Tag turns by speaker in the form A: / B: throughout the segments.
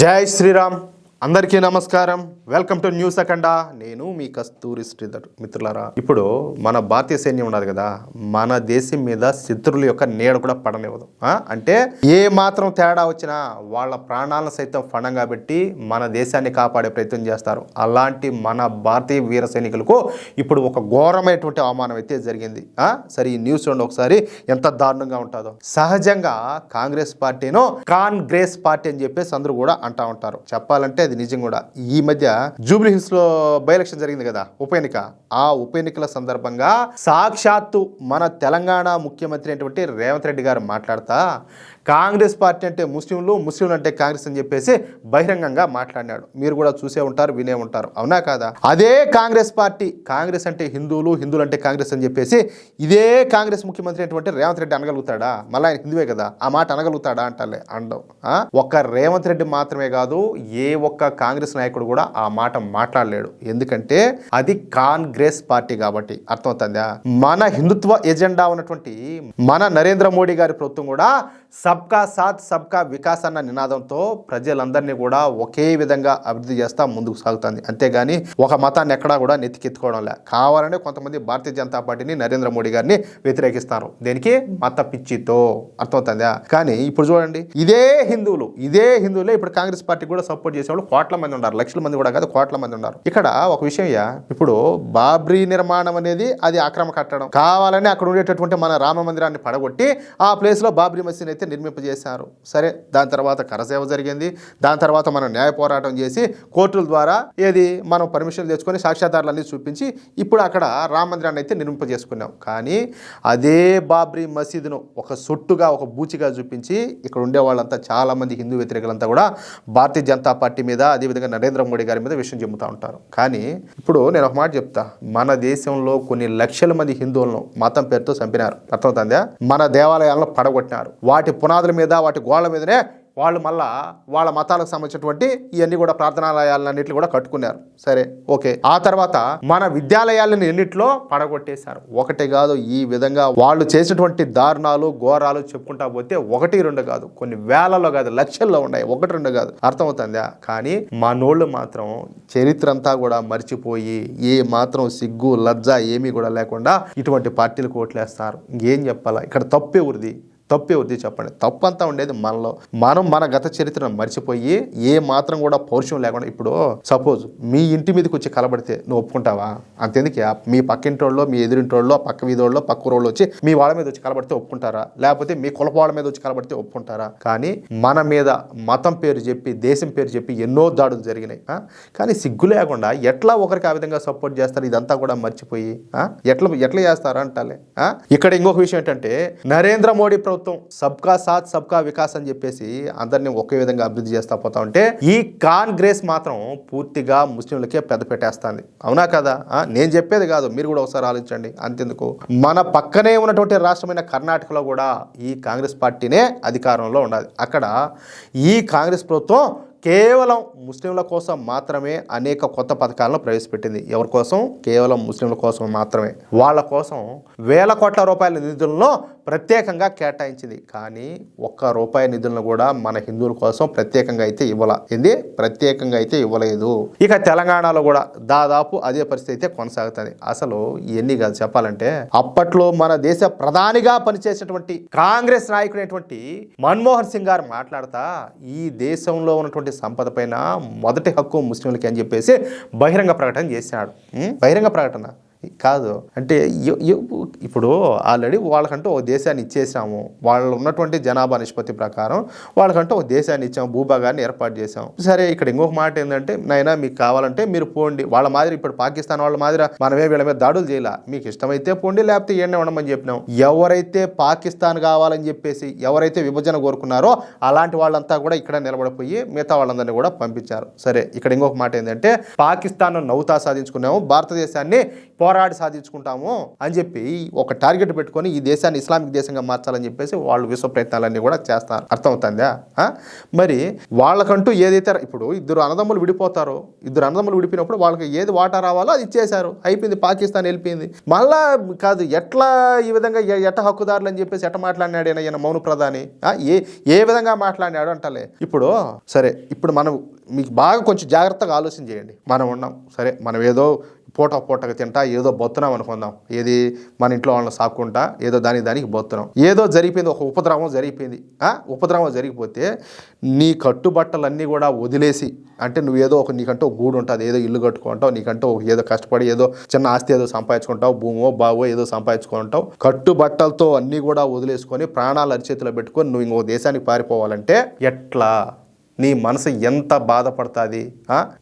A: జై శ్రీరామ్. అందరికీ నమస్కారం. వెల్కమ్ టు న్యూస్ అఖండ. నేను మీ కస్తూరి శ్రీధర్. మిత్రులారా, ఇప్పుడు మన భారతీయ సైన్యం ఉన్నది కదా, మన దేశం మీద శత్రువుల యొక్క నీడ కూడా పడనివ్వదు. అంటే ఏ మాత్రం తేడా వచ్చినా వాళ్ళ ప్రాణాలను సైతం ఫణంగా పెట్టి మన దేశాన్ని కాపాడే ప్రయత్నం చేస్తారు. అలాంటి మన భారతీయ వీర సైనికులకు ఇప్పుడు ఒక ఘోరమైనటువంటి అవమానం అయితే జరిగింది. సరే, ఈ న్యూస్ చూడండి ఒకసారి, ఎంత దారుణంగా ఉంటుందో. సహజంగా కాంగ్రెస్ పార్టీను కాంగ్రెస్ పార్టీ అని చెప్పేసి అందరూ కూడా అంటా ఉంటారు. చెప్పాలంటే అది నిజం కూడా. ఈ మధ్య జూబ్లీ హిల్స్ లో బై ఎలక్షన్ జరిగింది కదా, ఉప ఎన్నిక. ఆ ఉప ఎన్నికల సందర్భంగా సాక్షాత్తు మన తెలంగాణ ముఖ్యమంత్రి అయినటువంటి రేవంత్ రెడ్డి గారు మాట్లాడుతా కాంగ్రెస్ పార్టీ అంటే ముస్లింలు, ముస్లింలు అంటే కాంగ్రెస్ అని చెప్పేసి బహిరంగంగా మాట్లాడినాడు. మీరు కూడా చూసే ఉంటారు, వినే ఉంటారు. అవునా కాదా? అదే కాంగ్రెస్ పార్టీ, కాంగ్రెస్ అంటే హిందువులు, హిందువులు అంటే కాంగ్రెస్ అని చెప్పేసి ఇదే కాంగ్రెస్ ముఖ్యమంత్రి అయినటువంటి రేవంత్ రెడ్డి అనగలుగుతాడా? మళ్ళీ ఆయన హిందువే కదా, ఆ మాట అనగలుగుతాడా అంటాలే, అండవు. ఒక్క రేవంత్ రెడ్డి మాత్రమే కాదు, ఏ ఒక్క కాంగ్రెస్ నాయకుడు కూడా ఆ మాట మాట్లాడలేడు. ఎందుకంటే అది కాంగ్రెస్ పార్టీ కాబట్టి. అర్థమవుతుందా? మన హిందుత్వ ఎజెండా ఉన్నటువంటి మన నరేంద్ర మోడీ గారి ప్రభుత్వం కూడా సబ్కా సాత్ సబ్కా వికాస్ అన్న నినాదంతో ప్రజలందరినీ కూడా ఒకే విధంగా అభివృద్ధి చేస్తా ముందుకు సాగుతుంది. అంతేగాని ఒక మతాన్ని ఎక్కడా కూడా నెత్తికెత్తుకోవడం లే. కావాలనే కొంతమంది భారతీయ జనతా పార్టీని, నరేంద్ర మోడీ గారిని వ్యతిరేకిస్తారు. దేనికి? మత పిచ్చితో. అర్థమవుతుందా? కానీ ఇప్పుడు చూడండి, ఇదే హిందువులే ఇప్పుడు కాంగ్రెస్ పార్టీ కూడా సపోర్ట్ చేసేవాళ్ళు కోట్ల మంది ఉన్నారు. లక్షల మంది కూడా కాదు, కోట్ల మంది ఉన్నారు. ఇక్కడ ఒక విషయం, ఇప్పుడు బాబ్రీ నిర్మాణం అనేది అది అక్రమ కట్టడం. కావాలని అక్కడ ఉండేటటువంటి మన రామ మందిరాన్ని పడగొట్టి ఆ ప్లేస్ లో బాబ్రీ మసీద్ అయితే నిర్మింపజేశారు. సరే, దాని తర్వాత కరసేవ జరిగింది. దాని తర్వాత మనం న్యాయ పోరాటం చేసి కోర్టుల ద్వారా మనం పర్మిషన్ తెచ్చుకొని సాక్ష్యాధారాలన్నీ చూపించి ఇప్పుడు అక్కడ రామ మందిరాన్ని అయితే నిర్మింపజేసుకున్నాం. కానీ అదే బాబ్రీ మసీదును ఒక సొట్టుగా, ఒక బూచిగా చూపించి ఇక్కడ ఉండే వాళ్ళంతా చాలా మంది హిందూ వ్యతిరేకులంతా కూడా భారతీయ జనతా పార్టీ మీద, అదేవిధంగా నరేంద్ర మోడీ గారి మీద విషయం చెబుతూ ఉంటారు. కానీ ఇప్పుడు నేను ఒక మాట చెప్తా, మన దేశంలో కొన్ని లక్షల మంది హిందువులను మతం పేరుతో చంపినారు. అర్థమవుతుందా? మన దేవాలయాలను పడగొట్టినారు. వాటి పునాదుల మీద, వాటి గోళ్ల మీదనే వాళ్ళు మళ్ళా వాళ్ళ మతాలకు సంబంధించినటువంటి ఇవన్నీ కూడా ప్రార్థనాలయాలన్నింటినీ కూడా కట్టుకున్నారు. సరే, ఓకే. ఆ తర్వాత మన విద్యాలయాలను ఎన్నిట్లో పడగొట్టేశారు. ఒకటి కాదు, ఈ విధంగా వాళ్ళు చేసినటువంటి దారుణాలు, ఘోరాలు చెప్పుకుంటా పోతే 1-2 కాదు, కొన్ని వేలలో కాదు, లక్షల్లో ఉన్నాయి. 1-2 కాదు. అర్థమవుతుందా? కానీ మనోళ్ళు మాత్రం చరిత్ర అంతా కూడా మర్చిపోయి ఏ మాత్రం సిగ్గు, లజ్జ ఏమీ కూడా లేకుండా ఇటువంటి పార్టీలకు ఓట్లేస్తారు. ఇంకేం చెప్పాలా? ఇక్కడ తప్పే వద్దు చెప్పండి. తప్పు అంతా ఉండేది మనలో. మనం మన గత చరిత్రను మర్చిపోయి ఏ మాత్రం కూడా పౌరుషం లేకుండా, ఇప్పుడు సపోజ్ మీ ఇంటి మీదకి వచ్చి కలబడితే నువ్వు ఒప్పుకుంటావా? అంతేందుకు, మీ పక్కింటోళ్ళు, మీ ఎదురింటోళ్ళు, పక్క వీధోళ్ళు, పక్క ఊరోళ్ళు వచ్చి మీ వాళ్ళ మీద వచ్చి కలబడితే ఒప్పుకుంటారా? లేకపోతే మీ కులప వాళ్ళ మీద వచ్చి కలబడితే ఒప్పుకుంటారా? కానీ మన మీద మతం పేరు చెప్పి, దేశం పేరు చెప్పి ఎన్నో దాడులు జరిగినాయి. కానీ సిగ్గు లేకుండా ఎట్లా ఒకరికి ఆ విధంగా సపోర్ట్ చేస్తారు? ఇదంతా కూడా మర్చిపోయి ఎట్లా చేస్తారా అంటాలే. ఇక్కడ ఇంకొక విషయం ఏంటంటే, నరేంద్ర మోడీ ప్రభుత్వం సబ్కా సాత్ సబ్కా వికాస్ అని చెప్పేసి అందరినీ ఒకే విధంగా అభివృద్ధి చేస్తా పోతా ఉంటే, ఈ కాంగ్రెస్ మాత్రం పూర్తిగా ముస్లింలకే పెద్ద పెట్టేస్తుంది. అవునా కదా? నేను చెప్పేది కాదు, మీరు కూడా ఒకసారి ఆలోచించండి. అంతెందుకు, మన పక్కనే ఉన్నటువంటి రాష్ట్రమైన కర్ణాటకలో కూడా ఈ కాంగ్రెస్ పార్టీనే అధికారంలో ఉన్నది. అక్కడ ఈ కాంగ్రెస్ ప్రభుత్వం కేవలం ముస్లింల కోసం మాత్రమే అనేక కొత్త పథకాలను ప్రవేశపెట్టింది. ఎవరి కోసం? కేవలం ముస్లింల కోసం మాత్రమే. వాళ్ళ కోసం వేల కోట్ల రూపాయల నిధులను ప్రత్యేకంగా కేటాయించింది. కానీ ₹1 నిధులను కూడా మన హిందువుల కోసం ప్రత్యేకంగా అయితే ఇవ్వలేదు. ఇక తెలంగాణలో కూడా దాదాపు అదే పరిస్థితి అయితే కొనసాగుతుంది. అసలు ఎన్ని కాదు చెప్పాలంటే, అప్పట్లో మన దేశ ప్రధానిగా పనిచేసేటువంటి కాంగ్రెస్ నాయకుడైనటువంటి మన్మోహన్ సింగ్ గారు మాట్లాడతా ఈ దేశంలో ఉన్నటువంటి సంపద పైన మొదటి హక్కు ముస్లింలకి అని చెప్పేసి బహిరంగ ప్రకటన చేశాడు. బహిరంగ ప్రకటన కాదు అంటే, ఇప్పుడు ఆల్రెడీ వాళ్ళకంటూ ఒక దేశాన్ని ఇచ్చేసాము. వాళ్ళు ఉన్నటువంటి జనాభా నిష్పత్తి ప్రకారం వాళ్ళకంటూ ఒక దేశాన్ని ఇచ్చాము, భూభాగాన్ని ఏర్పాటు చేసాము. సరే, ఇక్కడ ఇంకొక మాట ఏంటంటే, నైనా మీకు కావాలంటే మీరు పోండి. వాళ్ళ మాదిరి ఇప్పుడు పాకిస్తాన్ వాళ్ళ మాదిరి మనమే వీళ్ళ మీద దాడులు చేయాల, మీకు ఇష్టమైతే పోండి, లేకపోతే ఏండే ఉండమని చెప్పినాం. ఎవరైతే పాకిస్తాన్ కావాలని చెప్పేసి ఎవరైతే విభజన కోరుకున్నారో అలాంటి వాళ్ళంతా కూడా ఇక్కడ నిలబడిపోయి మిగతా వాళ్ళందరినీ కూడా పంపించారు. సరే, ఇక్కడ ఇంకొక మాట ఏంటంటే, పాకిస్తాన్ నౌతా సాధించుకున్నాము, భారతదేశాన్ని పోరాడి సాధించుకుంటాము అని చెప్పి ఒక టార్గెట్ పెట్టుకొని ఈ దేశాన్ని ఇస్లామిక్ దేశంగా మార్చాలని చెప్పేసి వాళ్ళు విశ్వ ప్రయత్నాలన్నీ కూడా చేస్తారు. అర్థమవుతుందా? మరి వాళ్ళకంటూ ఏదైతే ఇప్పుడు ఇద్దరు అన్నదమ్ములు విడిపోతారో, ఇద్దరు అన్నదమ్ములు విడిపోయినప్పుడు వాళ్ళకి ఏది వాటా రావాలో అది ఇచ్చేశారు, అయిపోయింది, పాకిస్తాన్ వెళ్ళిపోయింది. మళ్ళా కాదు ఎట్లా ఈ విధంగా ఎట్ట హక్కుదారులు అని చెప్పేసి ఎట్ట మాట్లాడినాడు ఈయన మౌన ప్రధాని, ఏ విధంగా మాట్లాడినాడు అంటలే. ఇప్పుడు సరే, ఇప్పుడు మనం మీకు బాగా కొంచెం జాగ్రత్తగా ఆలోచన చేయండి. మనం ఉన్నాం సరే, మనం ఏదో పూటకు తింటా ఏదో బొత్తున్నాం అనుకుందాం, ఏది మన ఇంట్లో వాళ్ళని సాక్కుంటా ఏదో దానికి బొత్తున్నాం, ఏదో జరిగిపోయింది, ఒక ఉపద్రవం జరిగిపోయింది. ఉపద్రవం జరిగిపోతే నీ కట్టుబట్టలన్నీ కూడా వదిలేసి, అంటే నువ్వేదో నీకంటూ ఒక గూడు ఉంటుంది, ఏదో ఇల్లు కట్టుకుంటావు, నీకంటూ ఏదో కష్టపడి ఏదో చిన్న ఆస్తి ఏదో సంపాదించుకుంటావు, భూమో బావో ఏదో సంపాదించుకుంటావు, కట్టుబట్టలతో అన్నీ కూడా వదిలేసుకొని ప్రాణాలు అరిచేతిలో పెట్టుకొని నువ్వు ఇంకో దేశానికి పారిపోవాలంటే ఎట్లా? నీ మనసు ఎంత బాధపడుతుంది,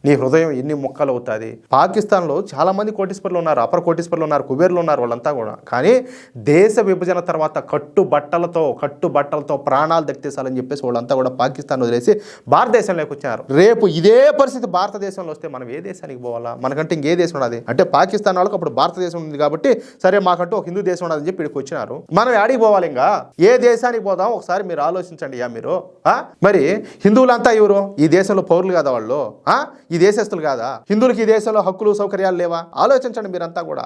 A: నీ హృదయం ఎన్ని ముక్కలు అవుతుంది? పాకిస్తాన్లో చాలామంది కోటీశ్వరులు ఉన్నారు, అపర కోటీశ్వరులు ఉన్నారు, కుబేర్లు ఉన్నారు, వాళ్ళంతా కూడా. కానీ దేశ విభజన తర్వాత కట్టుబట్టలతో ప్రాణాలు దక్కేసాలని చెప్పేసి వాళ్ళంతా కూడా పాకిస్తాన్ వదిలేసి భారతదేశంలోకి వచ్చారు. రేపు ఇదే పరిస్థితి భారతదేశంలో వస్తే మనం ఏ దేశానికి పోవాలా? మనకంటే ఇంకే దేశం ఉన్నది అంటే పాకిస్తాన్ వాళ్ళకి అప్పుడు భారతదేశం ఉంది కాబట్టి సరే మాకంటూ ఒక హిందూ దేశం ఉన్నదని చెప్పి ఇక్కడికి వచ్చినారు. మనం ఆడికి పోవాలి, ఇంకా ఏ దేశానికి పోదాం ఒకసారి మీరు ఆలోచించండి. మీరు మరి హిందువులంతా ఎవరు? ఈ దేశంలో పౌరులు కాదా వాళ్ళు? ఈ దేశస్తులు కాదా? హిందువులకి ఈ దేశంలో హక్కులు సౌకర్యాలు లేవా? ఆలోచించండి మీరంతా కూడా.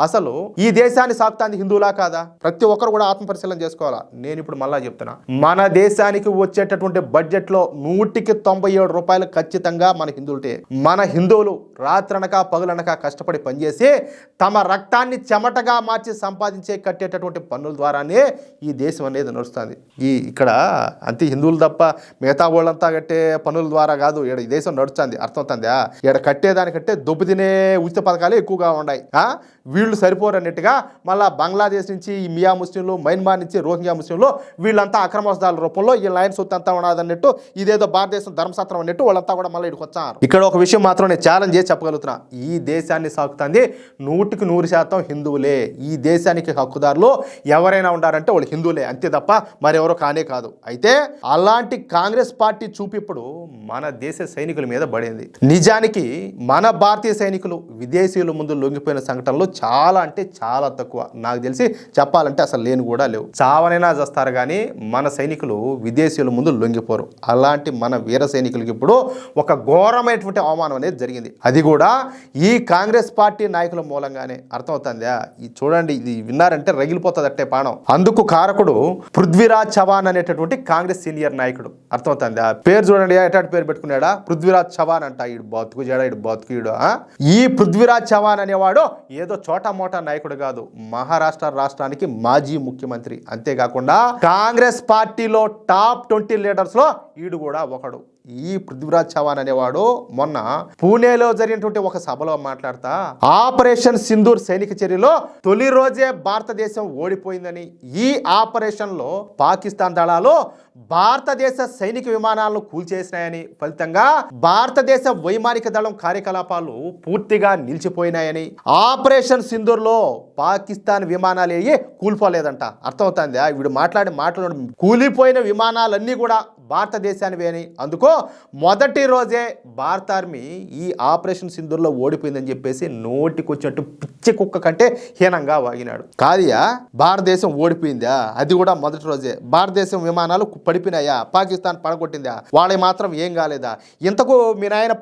A: అసలు ఈ దేశాన్ని సాకుతాంది హిందువులా కాదా? ప్రతి ఒక్కరు కూడా ఆత్మపరిశీలన చేసుకోవాలా. నేను ఇప్పుడు మళ్ళా చెప్తున్నా, మన దేశానికి వచ్చేటటువంటి బడ్జెట్ లో 197 రూపాయలు ఖచ్చితంగా మన హిందువులే. మన హిందువులు రాత్రనక పగులనక కష్టపడి పనిచేసి తమ రక్తాన్ని చెమటగా మార్చి సంపాదించే కట్టేటటువంటి పన్నుల ద్వారానే ఈ దేశం అనేది నడుస్తుంది. ఇక్కడ అంతే హిందువులు తప్ప మిగతా వాళ్ళంతా కట్టే పనుల ద్వారా కాదు ఈ దేశం నడుస్తుంది. అర్థమవుతుందా? ఇక్కడ కట్టేదానికంటే దొబ్బు తినే ఉచిత పథకాలే ఎక్కువగా ఉన్నాయి. వీళ్ళు సరిపోరు అన్నట్టుగా మళ్ళీ బంగ్లాదేశ్ నుంచి ఈ మియా ముస్లింలు, మయన్మార్ నుంచి రోహింగ్యా ముస్లింలు వీళ్ళంతా అక్రమవస్తాల రూపంలో ఈ లైన్ సొత్తు అంతా ఉన్నది అన్నట్టు, ఇదేదో భారతదేశం ధర్మశాస్త్రం అన్నట్టు వాళ్ళంతా కూడా మళ్ళీ ఇక్కడికి వచ్చారు. ఇక్కడ ఒక విషయం మాత్రం నేను ఛాలెంజ్ చేసి చెప్పగలుగుతున్నా, ఈ దేశాన్ని సాకుతుంది 100% హిందువులే. ఈ దేశానికి హక్కుదారులు ఎవరైనా ఉండారంటే వాళ్ళు హిందువులే, అంతే తప్ప మరెవరో కానే కాదు. అయితే అలాంటి కాంగ్రెస్ పార్టీ చూపు ఇప్పుడు మన దేశ సైనికుల మీద పడింది. నిజానికి మన భారతీయ సైనికులు విదేశీయుల ముందు లొంగిపోయిన సంఘటనలు చాలా అంటే చాలా తక్కువ. నాకు తెలిసి చెప్పాలంటే అసలు లేని కూడా లేవు. చావనైనా చేస్తారు కానీ మన సైనికులు విదేశీయుల ముందు లొంగిపోరు. అలాంటి మన వీర సైనికులకి ఇప్పుడు ఒక ఘోరమైనటువంటి అవమానం అనేది జరిగింది. అది కూడా ఈ కాంగ్రెస్ పార్టీ నాయకుల మూలంగానే. అర్థమవుతుందా? ఇది చూడండి, ఇది విన్నారంటే రగిలిపోతుంది అట్టే పానం. అందుకు కారకుడు పృథ్వీరాజ్ చవాన్ అనేటటువంటి కాంగ్రెస్ సీనియర్ నాయకుడు. అర్థమవుతుందా? పేరు చూడండి, ఎటాటి పేరు పెట్టుకున్నాడా, పృథ్వీరాజ్ చవాన్ అంట. ఈడు బతుకుడు. ఈ పృథ్వీరాజ్ చవాన్ అనేవాడు ఏదో చోటా మోటా నాయకుడు కాదు, మహారాష్ట్ర రాష్ట్రానికి మాజీ ముఖ్యమంత్రి. అంతేకాకుండా కాంగ్రెస్ పార్టీలో టాప్ 20 లీడర్స్ లో ఈడు కూడా ఒకడు. ఈ పృథ్వీరాజ్ చవాన్ అనేవాడు మొన్న పూణేలో జరిగినటువంటి ఒక సభలో మాట్లాడుతా ఆపరేషన్ సింధూర్ సైనిక చర్యలో తొలి రోజే భారతదేశం ఓడిపోయిందని, ఈ ఆపరేషన్ లో పాకిస్తాన్ దళాలు భారతదేశ సైనిక విమానాలను కూల్చేసినాయని, ఫలితంగా భారతదేశ వైమానిక దళం కార్యకలాపాలు పూర్తిగా నిలిచిపోయినాయని, ఆపరేషన్ సింధూర్ లో పాకిస్తాన్ విమానాలు ఏ కూలిపోలేదంట. అర్థమవుతుందా? వీడు మాట్లాడు కూలిపోయిన విమానాలన్నీ కూడా భారతదేశానివే అని, అందుకో మొదటి రోజే భారత ఆర్మీ ఈ ఆపరేషన్ సింధూర్లో ఓడిపోయిందని చెప్పేసి నోటికొచ్చినట్టు పిచ్చి కుక్క కంటే హీనంగా వాగినాడు. కాదియా, భారతదేశం ఓడిపోయిందా? అది కూడా మొదటి రోజే. భారతదేశం విమానాలు పడిపోయినాయా? పాకిస్తాన్ పడగొట్టిందా? వాళ్ళకి మాత్రం ఏం కాలేదా? ఇంతకు మీ నాయన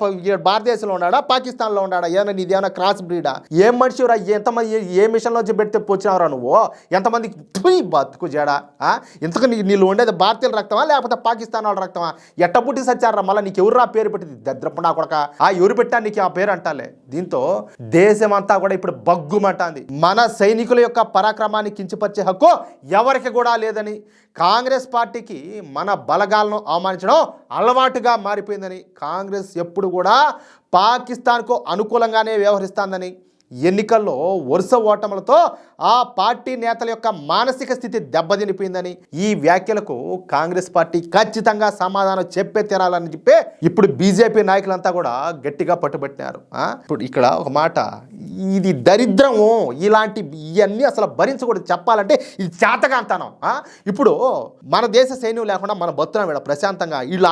A: భారతదేశంలో ఉన్నాడా పాకిస్తాన్లో ఉన్నాడా? ఏమన్నా నీదేమన్నా క్రాస్ బ్రీడా? ఏం మనిషిరా? ఎంతమంది ఏ మిషన్లోంచి పెడితే వచ్చినావురా నువ్వు? ఎంతమంది బతుకు జడా? ఇంతకు నీళ్ళు ఉండేది భారతీయుల రక్తమా లేకపోతే పాకిస్తాన్ వాళ్ళ రక్తమా? ఎట్ట పుట్టి సచ్చారా? మళ్ళీ నీకు ఎవరు పేరు పెట్టింది? దద్రపడా కొడక, ఎవరు పెట్టా నీకు ఆ పేరు అంటాలే. దీంతో దేశం అంతా కూడా ఇప్పుడు బగ్గుమంటాంది. మన సైనికుల యొక్క పరాక్రమాన్ని కించపరిచే హక్కు ఎవరికి కూడా లేదని, కాంగ్రెస్ పార్టీకి మన బలగాలను అవమానించడం అలవాటుగా మారిపోయిందని, కాంగ్రెస్ ఎప్పుడు కూడా పాకిస్తాన్కు అనుకూలంగానే వ్యవహరిస్తుందని, ఎన్నికల్లో వరుస ఓటములతో ఆ పార్టీ నేతల యొక్క మానసిక స్థితి దెబ్బతినిపోయిందని, ఈ వ్యాఖ్యలకు కాంగ్రెస్ పార్టీ ఖచ్చితంగా సమాధానం చెప్పే తీరాలని చెప్పి ఇప్పుడు బీజేపీ నాయకులంతా కూడా గట్టిగా పట్టుబట్టినారు. ఇప్పుడు ఇక్కడ ఒక మాట, ఇది దరిద్రము, ఇలాంటి ఇవన్నీ అసలు భరించకూడదు. చెప్పాలంటే ఇది చేతగాంతనం. ఇప్పుడు మన దేశ సైన్యం లేకుండా మన బతుకున్నాం వీళ్ళ ప్రశాంతంగా. వీళ్ళు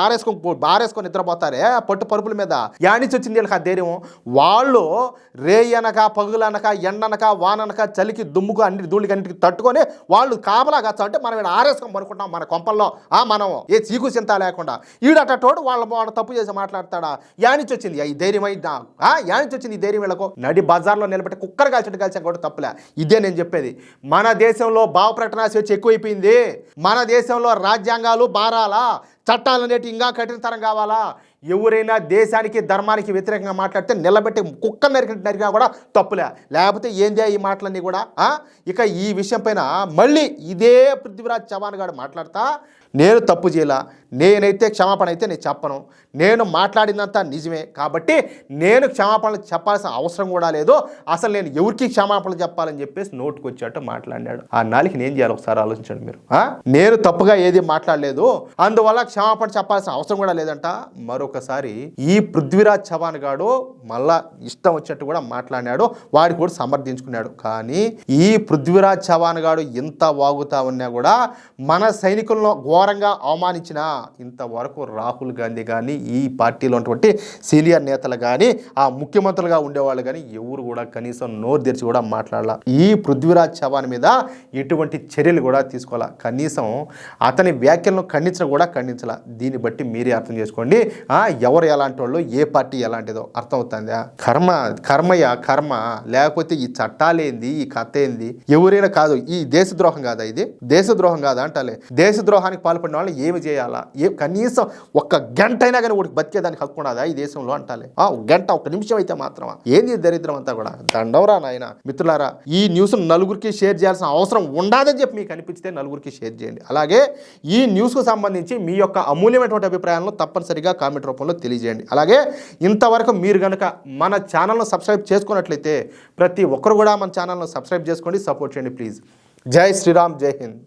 A: ఆరేసుకొని నిద్రపోతారే పట్టు పరుపుల మీద. యానించి వచ్చింది వీళ్ళకి ఆ ధైర్యం. వాళ్ళు రేయనక పగులనక ఎండనక వాననక చలికి దుమ్ముకు అన్ని ధూళికి అన్నిటికి తట్టుకొని వాళ్ళు కాపలా కాచాలంటే మనం వీళ్ళు ఆరేసుకొని పడుకుంటాం మన కొంపల్లో. మనం ఏ చీకు చింత లేకుండా. ఈడటోడు వాళ్ళ తప్పు చేసి మాట్లాడతాడా? యానించి వచ్చింది ఈ ధైర్యం అయినా, యానించి వచ్చింది ఈ ధైర్యం వీళ్ళకు. నడి బజార్లో నిలబెట్టి కుక్కర్ కాల్చడం కూడా తప్పులే. ఇదే నేను చెప్పేది. మన దేశంలో భావ ప్రకటన స్వేచ్ఛ ఎక్కువైపోయింది. మన దేశంలో రాజ్యాంగాలు బారాలా, చట్టాలు అనేవి ఇంకా కఠినతరం కావాలా. ఎవరైనా దేశానికి ధర్మానికి వ్యతిరేకంగా మాట్లాడితే నిలబెట్టి కుక్క నరికినా కూడా తప్పులే. లేకపోతే ఏందే ఈ మాటలన్నీ కూడా. ఇక ఈ విషయం పైన మళ్ళీ ఇదే పృథ్వీరాజ్ చవాన్ గారు మాట్లాడతా, నేను తప్పు చేయాల, నేనైతే క్షమాపణ అయితే నేను చెప్పను, నేను మాట్లాడినంత నిజమే కాబట్టి నేను క్షమాపణలు చెప్పాల్సిన అవసరం కూడా లేదు, అసలు నేను ఎవరికి క్షమాపణలు చెప్పాలని చెప్పేసి నోటుకు వచ్చేట్టు మాట్లాడినాడు. ఆ నాలుగు నేను చేయాలి ఒకసారి ఆలోచించండి మీరు. నేను తప్పుగా ఏది మాట్లాడలేదు, అందువల్ల క్షమాపణ చెప్పాల్సిన అవసరం కూడా లేదంట. మరొకసారి ఈ పృథ్వీరాజ్ చవాన్ గాడు మళ్ళా ఇష్టం వచ్చినట్టు కూడా మాట్లాడినాడు, వాడికి కూడా సమర్థించుకున్నాడు. కానీ ఈ పృథ్వీరాజ్ చవాన్ గాడు ఎంత వాగుతా ఉన్నా కూడా మన సైనికులను ఘోరంగా అవమానించిన ఇంతవరకు రాహుల్ గాంధీ కానీ ఈ పార్టీలో ఉన్నటువంటి సీనియర్ నేతలు కానీ ఆ ముఖ్యమంత్రులుగా ఉండేవాళ్ళు కానీ ఎవరు కూడా కనీసం నోరు తెరిచి కూడా మాట్లాడాల. ఈ పృథ్వీరాజ్ చవాన్ మీద ఎటువంటి చర్యలు కూడా తీసుకోవాలా. కనీసం అతని వ్యాఖ్యలను ఖండించడం కూడా ఖండించాల. దీన్ని బట్టి మీరే అర్థం చేసుకోండి ఎవరు ఎలాంటి వాళ్ళు, ఏ పార్టీ ఎలాంటిదో అర్థమవుతుందా. కర్మ లేకపోతే ఈ చట్టాలేంది, ఈ కథ ఏంది, ఎవరైనా కాదు ఈ దేశద్రోహం కాదా, ఇది దేశద్రోహం కాదా అంటాలే. దేశద్రోహానికి పాల్పడిన వాళ్ళు ఏమి చేయాలా, కనీసం ఒక్క గంట అయినా కానీ వాడికి బతికేదానికి హక్కు ఉండదా ఈ దేశంలో అంటాలే. ఒక గంట, ఒక నిమిషం అయితే మాత్రమా. ఏంది దరిద్రం అంతా కూడా. దండవరా నాయన. మిత్రులారా, ఈ న్యూస్ నలుగురికి షేర్ చేయాల్సిన అవసరం ఉండదని చెప్పి మీకు అనిపిస్తే నలుగురికి షేర్ చేయండి. అలాగే ఈ న్యూస్కు సంబంధించి మీ యొక్క అమూల్యమైనటువంటి అభిప్రాయాలను తప్పనిసరిగా కామెంట్ రూపంలో తెలియజేయండి. అలాగే ఇంతవరకు మీరు కనుక మన ఛానల్ను సబ్స్క్రైబ్ చేసుకున్నట్లయితే ప్రతి ఒక్కరు కూడా మన ఛానల్ను సబ్స్క్రైబ్ చేసుకోండి, సపోర్ట్ చేయండి ప్లీజ్. జై శ్రీరామ్, జై హింద్.